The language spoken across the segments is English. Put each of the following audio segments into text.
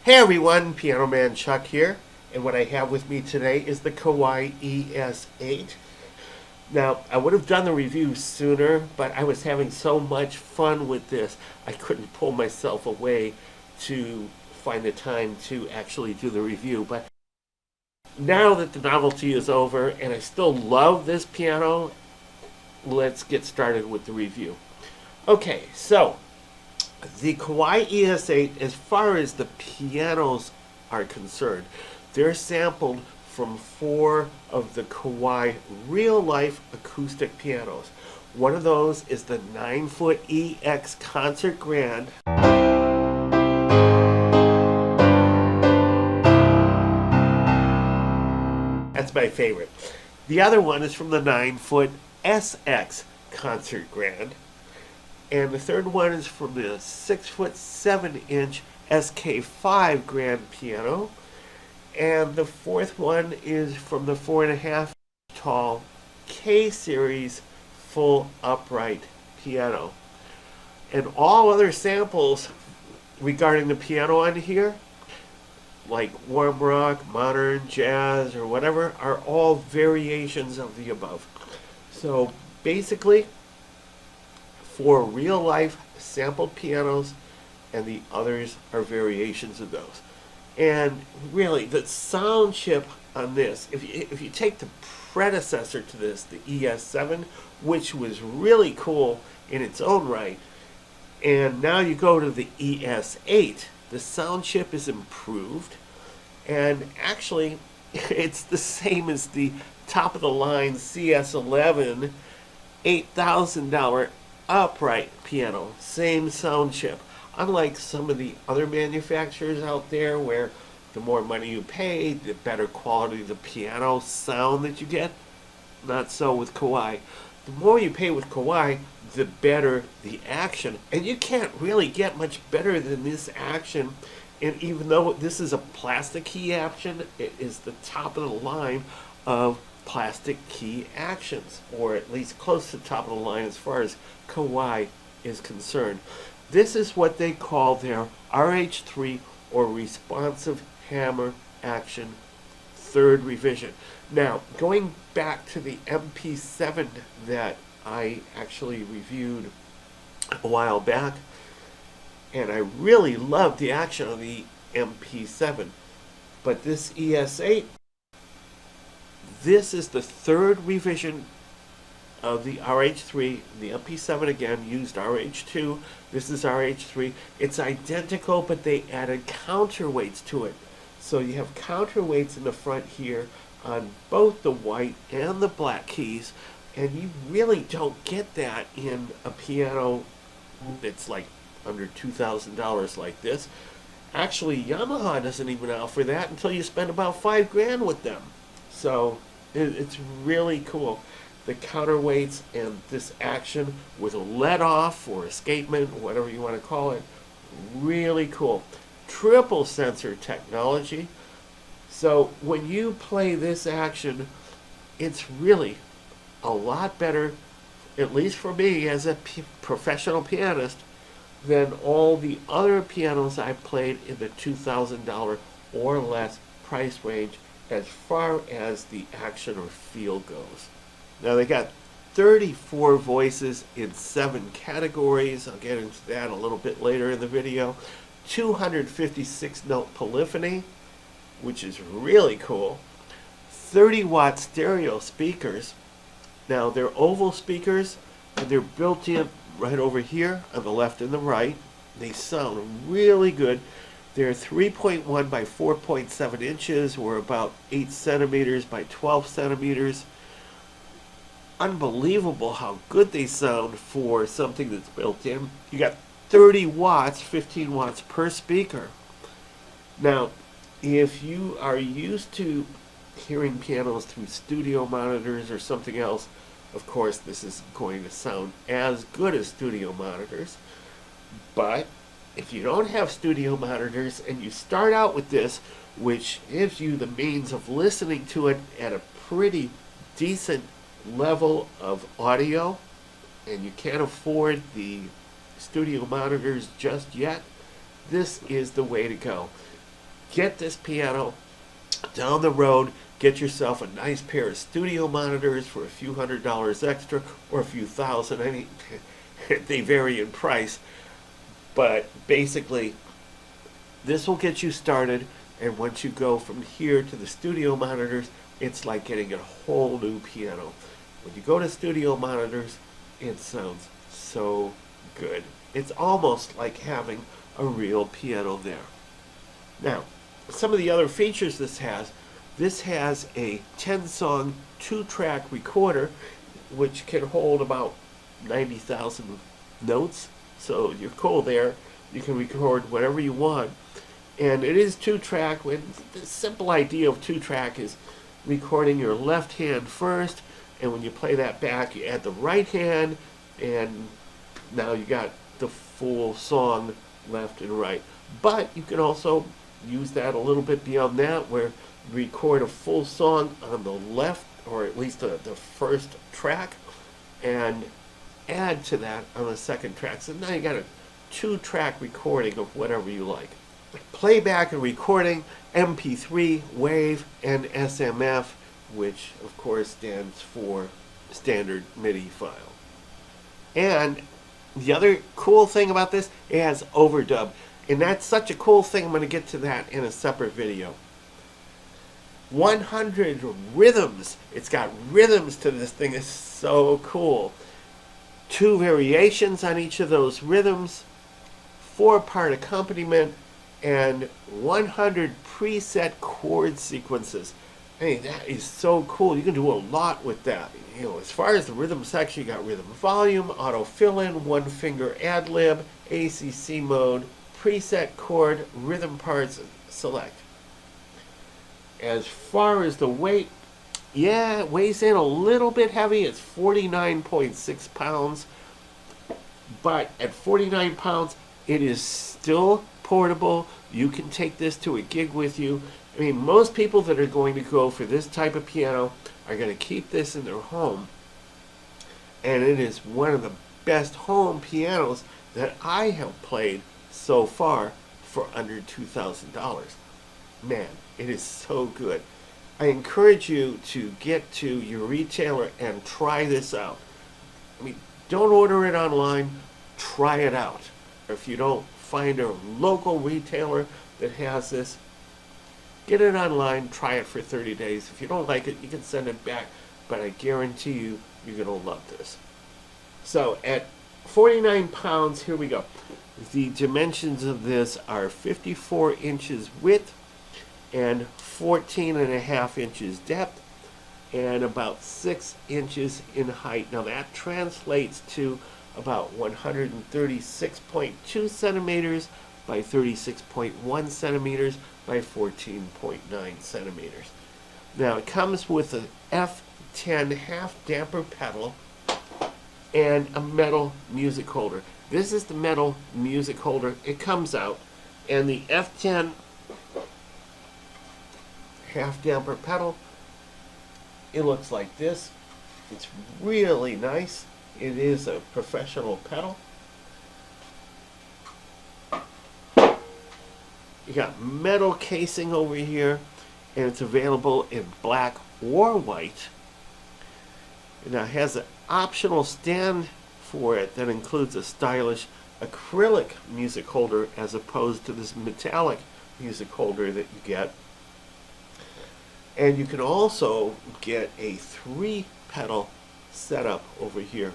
Hey everyone, Piano Man Chuck here, and what I have with me today is the Kawai ES8. Now, I would have done the review sooner, but I was having so much fun with this, I couldn't pull myself away to find the time to actually do the review. But now that the novelty is over, and I still love this piano, let's get started with the review. Okay, so the Kawai ES8, as far as the pianos are concerned, they're sampled from 4 of the Kawai real-life acoustic pianos. One of those is the 9-foot EX Concert Grand. That's my favorite. The other one is from the 9-foot SX Concert Grand. And the third one is from the 6-foot 7-inch SK5 grand piano. And the fourth one is from the 4.5 tall K series full upright piano. And all other samples regarding the piano on here, like warm rock, modern, jazz, or whatever, are all variations of the above. So basically, 4 real-life sampled pianos, and the others are variations of those. And really, the sound chip on this, if you take the predecessor to this, the ES7, which was really cool in its own right, and now you go to the ES8, the sound chip is improved, and actually, it's the same as the top-of-the-line CS11 $8,000 upright piano, same sound chip. Unlike some of the other manufacturers out there where the more money you pay, the better quality of the piano sound that you get, not so with Kawai. The more you pay with Kawai, the better the action. And you can't really get much better than this action. And even though this is a plastic key action, it is the top of the line of plastic key actions, or at least close to the top of the line as far as Kawai is concerned. This is what they call their RH3, or responsive hammer action, 3rd revision. Now, going back to the MP7 that I actually reviewed a while back, and I really loved the action on the MP7, but this ES8, this is the 3rd revision of the RH3. The MP7 again used RH2. This is RH3. It's identical, but they added counterweights to it. So you have counterweights in the front here on both the white and the black keys, and you really don't get that in a piano that's like under $2,000 like this. Actually, Yamaha doesn't even offer that until you spend about $5,000 with them. So it's really cool. The counterweights and this action with a let off or escapement, whatever you want to call it, really cool. Triple sensor technology. So when you play this action, it's really a lot better, at least for me as a professional pianist, than all the other pianos I've played in the $2,000 or less price range as far as the action or feel goes. Now they got 34 voices in 7 categories. I'll get into that a little bit later in the video. 256 note polyphony, which is really cool. 30-watt stereo speakers. Now they're oval speakers, and they're built in right over here on the left and the right. They sound really good. They're 3.1 by 4.7 inches, or about 8 centimeters by 12 centimeters. Unbelievable how good they sound for something that's built in. You got 30 watts, 15 watts per speaker. Now, if you are used to hearing pianos through studio monitors or something else, of course this is going to sound as good as studio monitors. But if you don't have studio monitors and you start out with this, which gives you the means of listening to it at a pretty decent level of audio, and you can't afford the studio monitors just yet, this is the way to go. get this piano down the road, get yourself a nice pair of studio monitors for a few $100s extra or a few thousand. I mean, they vary in price, but basically this will get you started, and once you go from here to the studio monitors, it's like getting a whole new piano. When you go to studio monitors, it sounds so good. It's almost like having a real piano there. Now, some of the other features this has a 10-song 2-track recorder, which can hold about 90,000 notes. So you're cool there. You can record whatever you want. And it is 2-track. The simple idea of 2-track is recording your left hand first, and when you play that back, you add the right hand, and now you got the full song left and right. But you can also use that a little bit beyond that, where you record a full song on the left, or at least the first track, and add to that on the second track. So now you got a 2-track recording of whatever you like. Playback and recording, MP3, WAV, and SMF, which of course stands for standard MIDI file. And the other cool thing about this, it has overdub. And that's such a cool thing, I'm going to get to that in a separate video. 100 rhythms. It's got rhythms to this thing. It's so cool. 2 variations on each of those rhythms, 4-part accompaniment, and 100 preset chord sequences. I mean, that is so cool. You can do a lot with that. You know, as far as the rhythm section, you got rhythm volume, auto fill-in, 1-finger ad-lib, ACC mode, preset chord, rhythm parts, select. As far as the weight, yeah, it weighs in a little bit heavy. It's 49.6 pounds. But at 49 pounds, it is still portable. You can take this to a gig with you. I mean, most people that are going to go for this type of piano are going to keep this in their home. And it is one of the best home pianos that I have played so far for under $2,000. Man, it is so good. I encourage you to get to your retailer and try this out. I mean, don't order it online, try it out. If you don't find a local retailer that has this, get it online, try it for 30 days. If you don't like it, you can send it back, but I guarantee you, you're going to love this. So at 49 pounds, here we go. The dimensions of this are 54 inches width and 14.5 inches depth and about 6 inches in height. Now that translates to about 136.2 centimeters by 36.1 centimeters by 14.9 centimeters. Now it comes with an F10 half damper pedal and a metal music holder. This is the metal music holder. It comes out, and the F10 half damper pedal, it looks like this. It's really nice. It is a professional pedal. You got metal casing over here, and it's available in black or white. And now it has an optional stand for it that includes a stylish acrylic music holder as opposed to this metallic music holder that you get. And you can also get a 3-pedal setup over here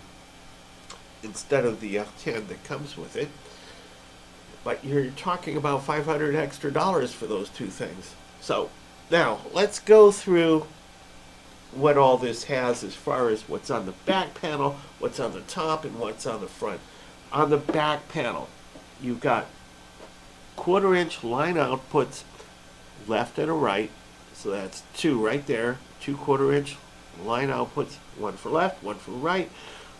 instead of the F10 that comes with it. But you're talking about $500 extra for those 2 things. So now let's go through what all this has as far as what's on the back panel, what's on the top, and what's on the front. On the back panel, you've got 1/4-inch line outputs left and a right. So that's 2 right there, 2 1/4-inch line outputs, 1 for left, 1 for right.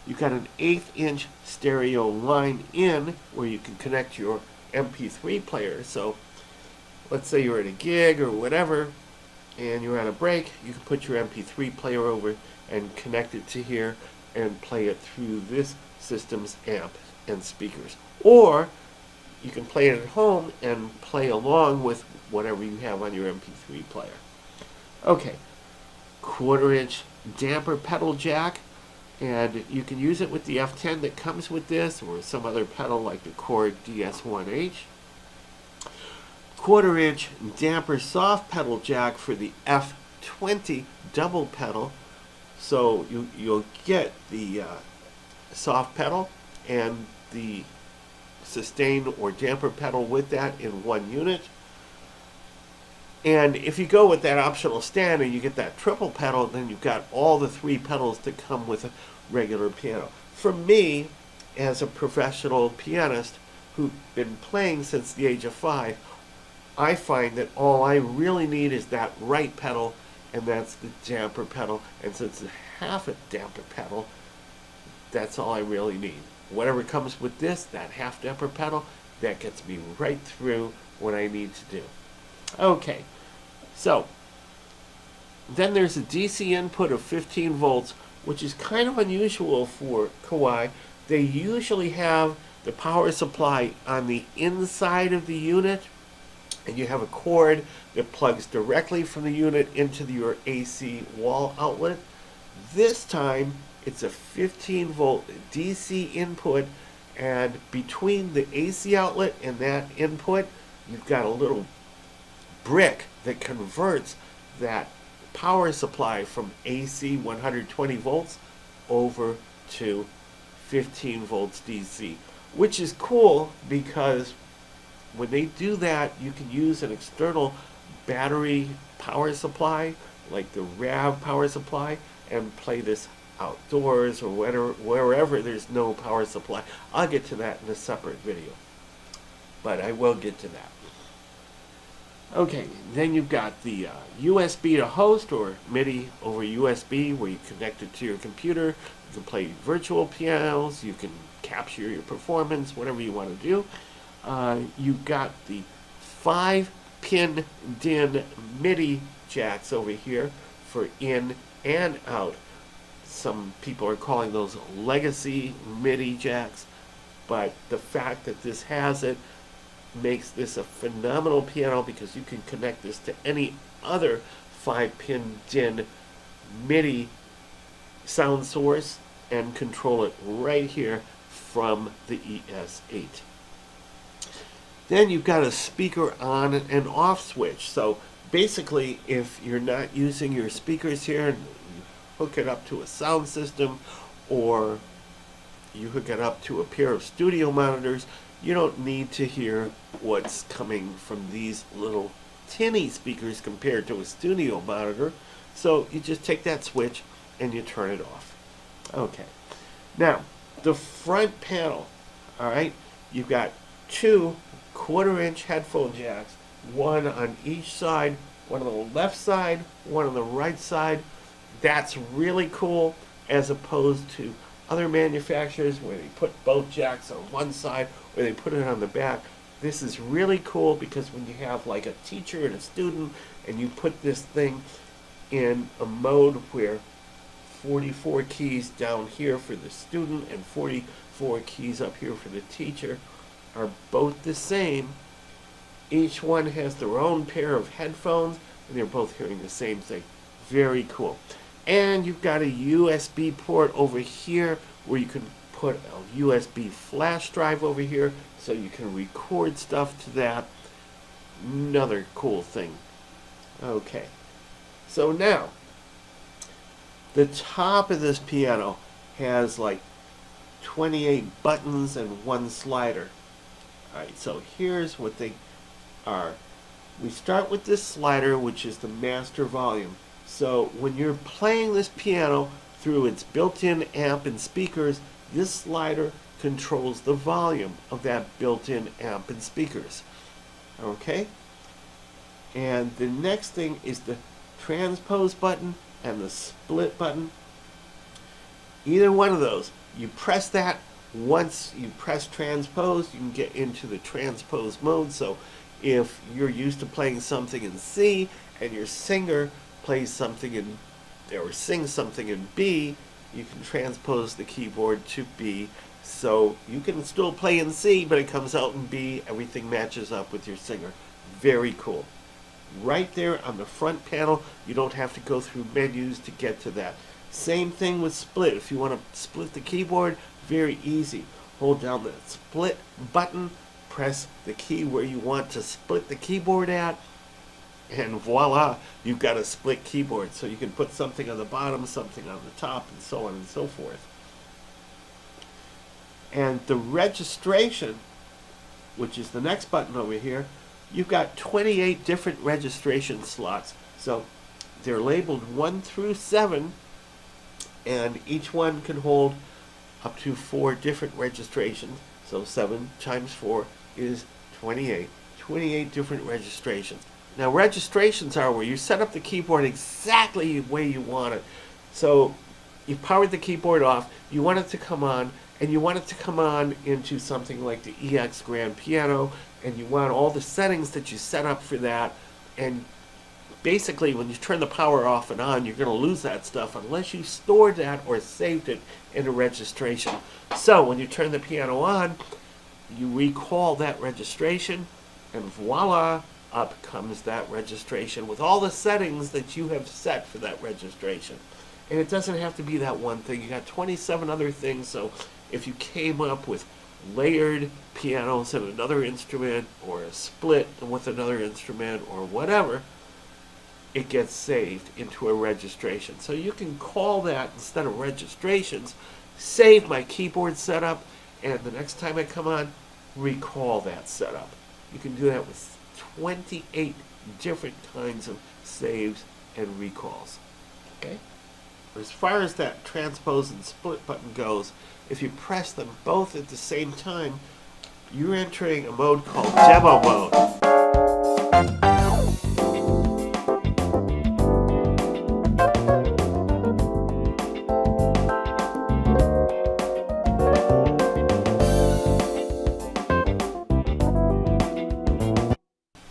You've got an 1/8-inch stereo line in where you can connect your MP3 player. So let's say you're at a gig or whatever and you're on a break, you can put your MP3 player over and connect it to here and play it through this system's amp and speakers. Or you can play it at home and play along with whatever you have on your MP3 player. Okay, 1/4-inch damper pedal jack, and you can use it with the F10 that comes with this, or some other pedal like the Kawai ES8. 1/4-inch damper soft pedal jack for the F20 double pedal, so you'll get the soft pedal and the sustain or damper pedal with that in one unit. And if you go with that optional stand and you get that triple pedal, then you've got all the 3 pedals that come with a regular piano. For me, as a professional pianist who's been playing since the age of 5, I find that all I really need is that right pedal, and that's the damper pedal. And since it's half a damper pedal, that's all I really need. Whatever comes with this, that half damper pedal, that gets me right through what I need to do. Okay, so then there's a DC input of 15 volts, which is kind of unusual for Kawai. They usually have the power supply on the inside of the unit, and you have a cord that plugs directly from the unit into your AC wall outlet. This time, it's a 15 volt DC input, and between the AC outlet and that input, you've got a little brick that converts that power supply from AC 120 volts over to 15 volts DC, which is cool because when they do that, you can use an external battery power supply like the Reverb power supply and play this outdoors or wherever there's no power supply. I'll get to that in a separate video, but I will get to that. Okay, then you've got the USB to host, or MIDI over USB, where you connect it to your computer. You can play virtual pianos, you can capture your performance, whatever you want to do. You've got the 5-pin DIN MIDI jacks over here for in and out. Some people are calling those legacy MIDI jacks, but the fact that this has it makes this a phenomenal piano because you can connect this to any other 5-pin DIN MIDI sound source and control it right here from the ES8. Then you've got a speaker on and off switch. So basically, if you're not using your speakers here and you hook it up to a sound system, or you hook it up to a pair of studio monitors, you don't need to hear what's coming from these little tinny speakers compared to a studio monitor. So you just take that switch and you turn it off. Okay. Now, the front panel, all right, you've got 2 1/4-inch headphone jacks, one on each side, one on the left side, one on the right side. That's really cool, as opposed to other manufacturers where they put both jacks on one side or they put it on the back. This is really cool because when you have like a teacher and a student and you put this thing in a mode where 44 keys down here for the student and 44 keys up here for the teacher are both the same. Each one has their own pair of headphones and they're both hearing the same thing. Very cool. And you've got a USB port over here where you can put a USB flash drive over here so you can record stuff to that. Another cool thing. Okay. So now, the top of this piano has like 28 buttons and 1 slider. Alright, so here's what they are. We start with this slider, which is the master volume. So when you're playing this piano through its built-in amp and speakers, this slider controls the volume of that built-in amp and speakers. Okay? And the next thing is the transpose button and the split button. Either one of those, you press that. Once you press transpose, you can get into the transpose mode. So if you're used to playing something in C and your singer plays something in, or sings something in B, you can transpose the keyboard to B So you can still play in C, but it comes out in B. Everything matches up with your singer. Very cool. Right there on the front panel, you don't have to go through menus to get to that. Same thing with split. If you want to split the keyboard, very easy. Hold down the split button, press the key where you want to split the keyboard at, and voila, you've got a split keyboard. So you can put something on the bottom, something on the top, and so on and so forth. And the registration, which is the next button over here, you've got 28 different registration slots. So they're labeled 1 through 7, and each one can hold up to 4 different registrations. So 7 times 4 is 28. 28 different registrations. Now registrations are where you set up the keyboard exactly the way you want it. So you powered the keyboard off, you want it to come on, and you want it to come on into something like the EX Grand Piano, and you want all the settings that you set up for that. And basically when you turn the power off and on, you're going to lose that stuff unless you stored that or saved it in a registration. So when you turn the piano on, you recall that registration, and voila, up comes that registration with all the settings that you have set for that registration. And it doesn't have to be that one thing. You got 27 other things, so if you came up with layered pianos and another instrument, or a split with another instrument, or whatever, it gets saved into a registration. So you can call that, instead of registrations, save my keyboard setup, and the next time I come on, recall that setup. You can do that with 28 different kinds of saves and recalls. Okay? As far as that transpose and split button goes, if you press them both at the same time, you're entering a mode called demo mode.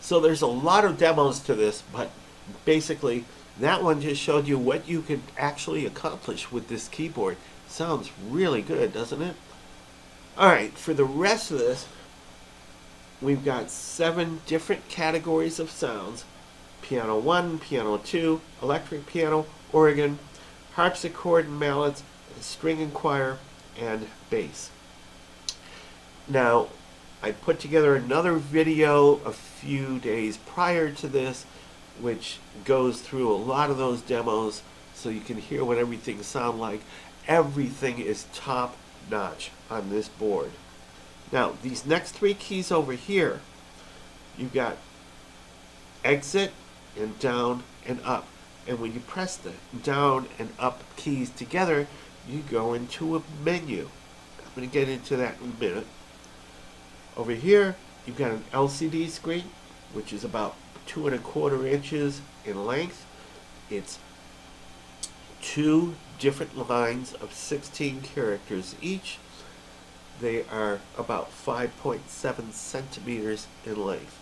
So there's a lot of demos to this, but basically that one just showed you what you could actually accomplish with this keyboard. Sounds really good, doesn't it? Alright, for the rest of this, we've got 7 different categories of sounds. Piano 1, Piano 2, electric piano, organ, harpsichord and mallets, string and choir, and bass. Now, I put together another video a few days prior to this, which goes through a lot of those demos so you can hear what everything sounds like. Everything is top notch on this board. Now, these next 3 keys over here, you've got exit and down and up. And when you press the down and up keys together, you go into a menu. I'm going to get into that in a minute. Over here, you've got an LCD screen, which is about 2 1/4 inches in length. It's 2 different lines of 16 characters each. They are about 5.7 centimeters in length.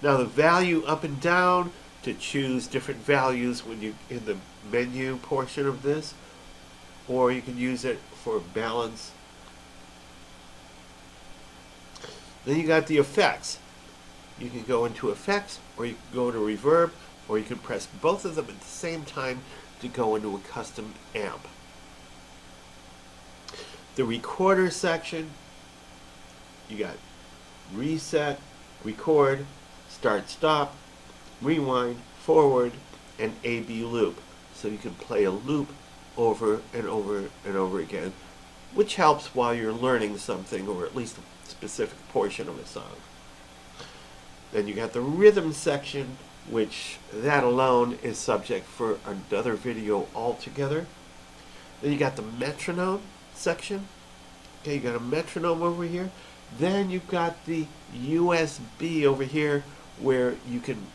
Now the value up and down, to choose different values when you in the menu portion of this, or you can use it for balance. Then you got the effects. You can go into effects, or you can go to reverb, or you can press both of them at the same time to go into a custom amp. The recorder section, you got reset, record, start stop, rewind, forward, and A-B loop. So you can play a loop over and over and over again, which helps while you're learning something, or at least a specific portion of a song. Then you got the rhythm section, which that alone is subject for another video altogether. Then you got the metronome section. Okay, you got a metronome over here. Then you've got the USB over here, where you can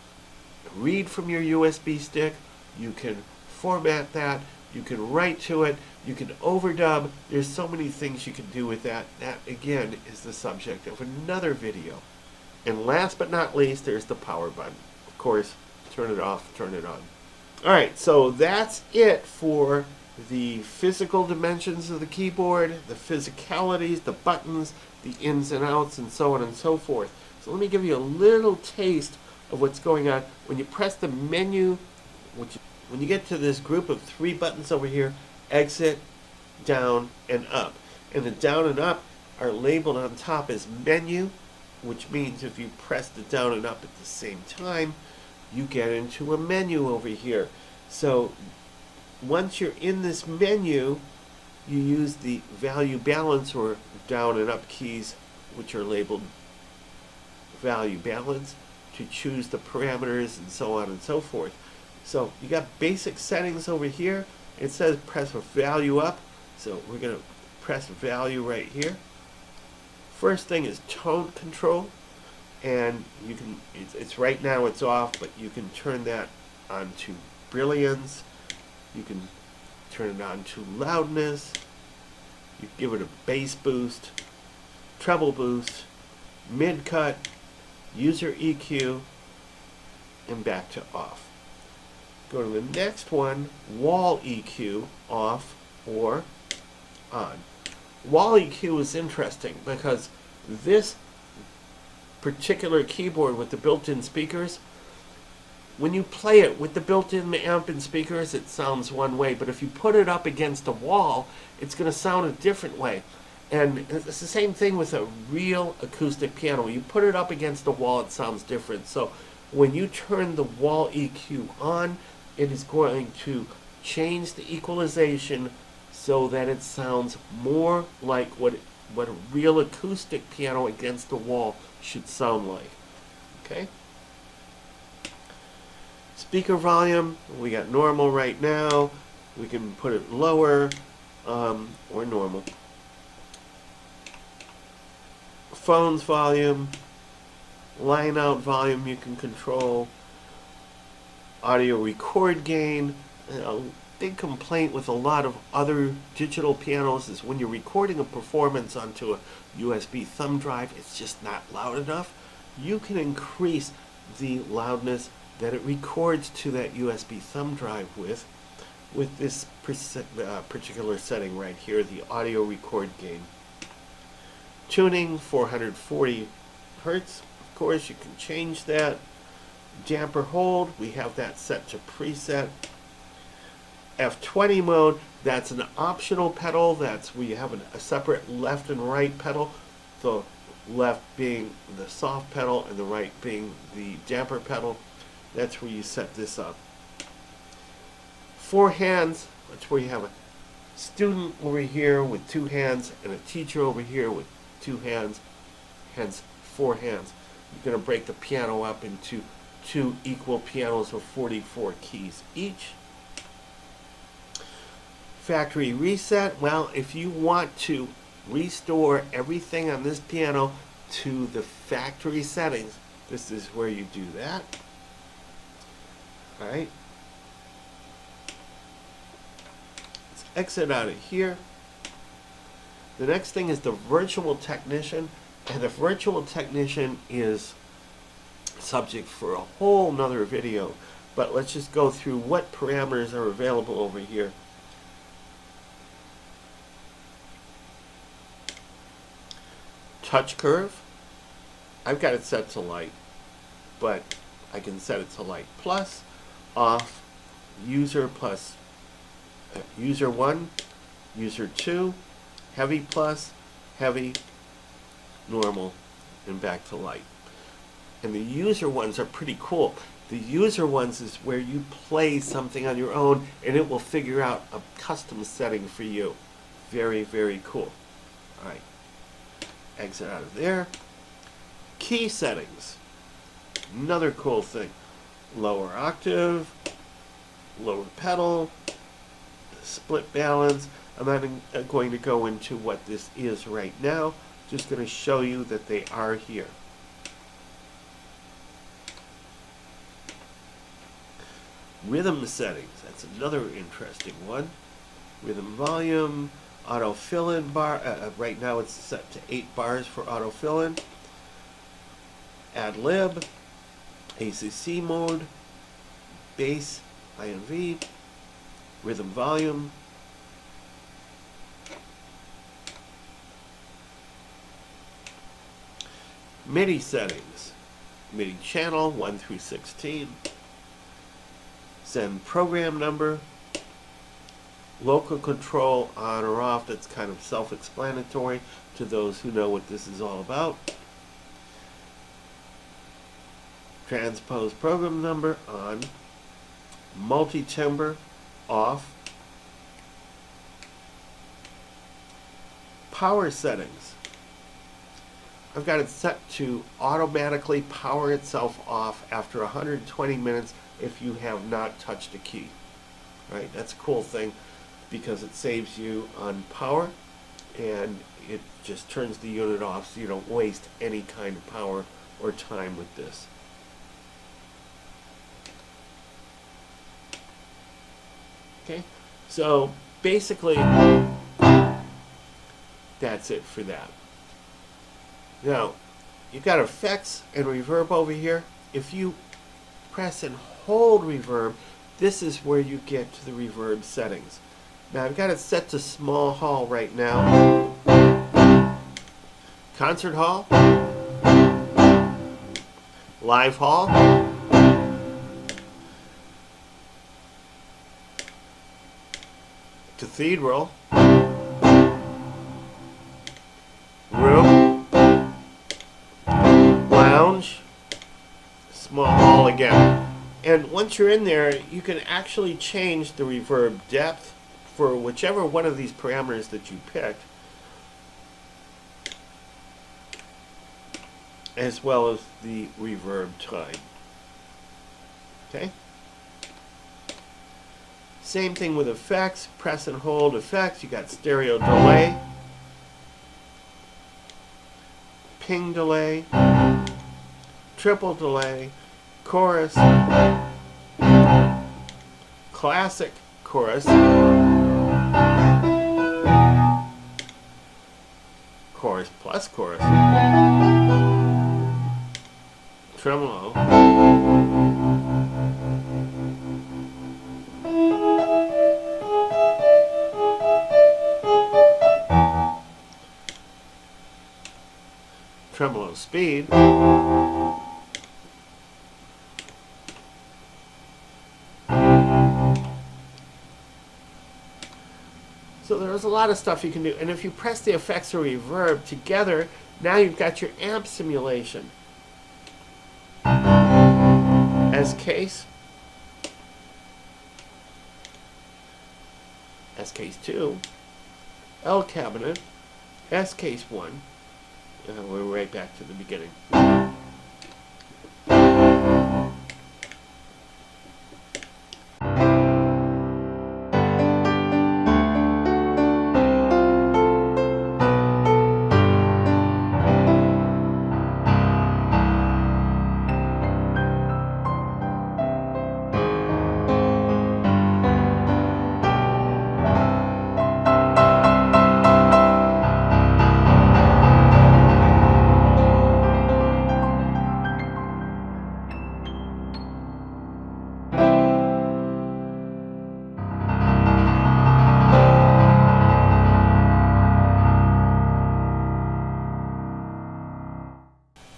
read from your USB stick, you can format that, you can write to it, you can overdub. There's so many things you can do with that. That, again, is the subject of another video. And last but not least, there's the power button. Of course, turn it off, turn it on. Alright, so that's it for the physical dimensions of the keyboard, the physicalities, the buttons, the ins and outs, and so on and so forth. So let me give you a little taste of what's going on. When you press the menu, when you get to this group of 3 buttons over here, exit, down, and up. And the down and up are labeled on top as menu, which means if you press the down and up at the same time, you get into a menu over here. So once you're in this menu, you use the value balance or down and up keys, which are labeled value balance, to choose the parameters and so on and so forth. So you got basic settings over here. It says press value up, so we're going to press value right here. First thing is tone control, and you can, it's right now it's off, but you can turn that on to brilliance. You can turn it on to loudness. You can give it a bass boost, treble boost, mid cut, user EQ, and back to off. Go to the next one, wall EQ, off or on. Wall EQ is interesting because this particular keyboard with the built-in speakers, when you play it with the built-in amp and speakers, it sounds one way, but if you put it up against a wall, it's going to sound a different way. And it's the same thing with a real acoustic piano. You put it up against a wall, it sounds different. So when you turn the wall EQ on, it is going to change the equalization so that it sounds more like what a real acoustic piano against the wall should sound like. Okay? Speaker volume, we got normal right now. We can put it lower or normal. Phones volume, line out volume you can control. Audio record gain. A big complaint with a lot of other digital pianos is when you're recording a performance onto a USB thumb drive, it's just not loud enough. You can increase the loudness that it records to that USB thumb drive with this particular setting right here, the audio record gain. Tuning, 440 hertz. Of course, you can change that. Damper hold, we have that set to preset. F20 mode, that's an optional pedal. That's where you have a separate left and right pedal. The left being the soft pedal and the right being the damper pedal. That's where you set this up. 4 hands, that's where you have a student over here with 2 hands and a teacher over here with 2 hands, hence 4 hands. You're going to break the piano up into 2 equal pianos of 44 keys each. Factory reset, well, if you want to restore everything on this piano to the factory settings, this is where you do that. Alright. Let's exit out of here. The next thing is the virtual technician, and the virtual technician is subject for a whole nother video, but let's just go through what parameters are available over here. Touch curve, I've got it set to light, but I can set it to light plus, off, user plus, user 1, user 2, heavy plus, heavy, normal, and back to light. And the user ones are pretty cool. The user ones is where you play something on your own and it will figure out a custom setting for you. Very, very cool. Alright. Exit out of there. Key settings. Another cool thing. Lower octave, lower pedal, split balance. I'm not going to go into what this is right now. Just going to show you that they are here. Rhythm settings, that's another interesting one. Rhythm volume, auto fill-in bar, right now it's set to 8 bars for auto fill-in. Ad lib, ACC mode, bass, INV, rhythm volume, MIDI settings. MIDI channel 1 through 16. Send program number. Local control on or off. That's kind of self-explanatory to those who know what this is all about. Transpose program number on. Multi-timbre off. Power settings. I've got it set to automatically power itself off after 120 minutes if you have not touched a key. Right? That's a cool thing because it saves you on power and it just turns the unit off so you don't waste any kind of power or time with this. Okay, so basically that's it for that. Now, you've got effects and reverb over here. If you press and hold reverb, this is where you get to the reverb settings. Now, I've got it set to small hall right now. Concert hall. Live hall. Cathedral. Room. Lounge. Small hall again. And once you're in there, you can actually change the reverb depth for whichever one of these parameters that you picked, as well as the reverb time. Okay? Same thing with effects. Press and hold effects. You got stereo delay, ping delay, triple delay, chorus, classic chorus, chorus plus chorus, tremolo, tremolo speed, so there's a lot of stuff you can do. And if you press the effects or reverb together, now you've got your amp simulation. S case, S case 2, L cabinet, S case 1. We're right back to the beginning.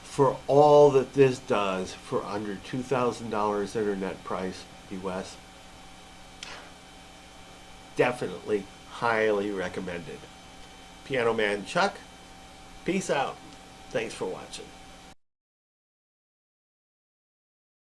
For all that this does for under $2,000 internet price US, definitely highly recommended. Piano Man Chuck, peace out. Thanks for watching.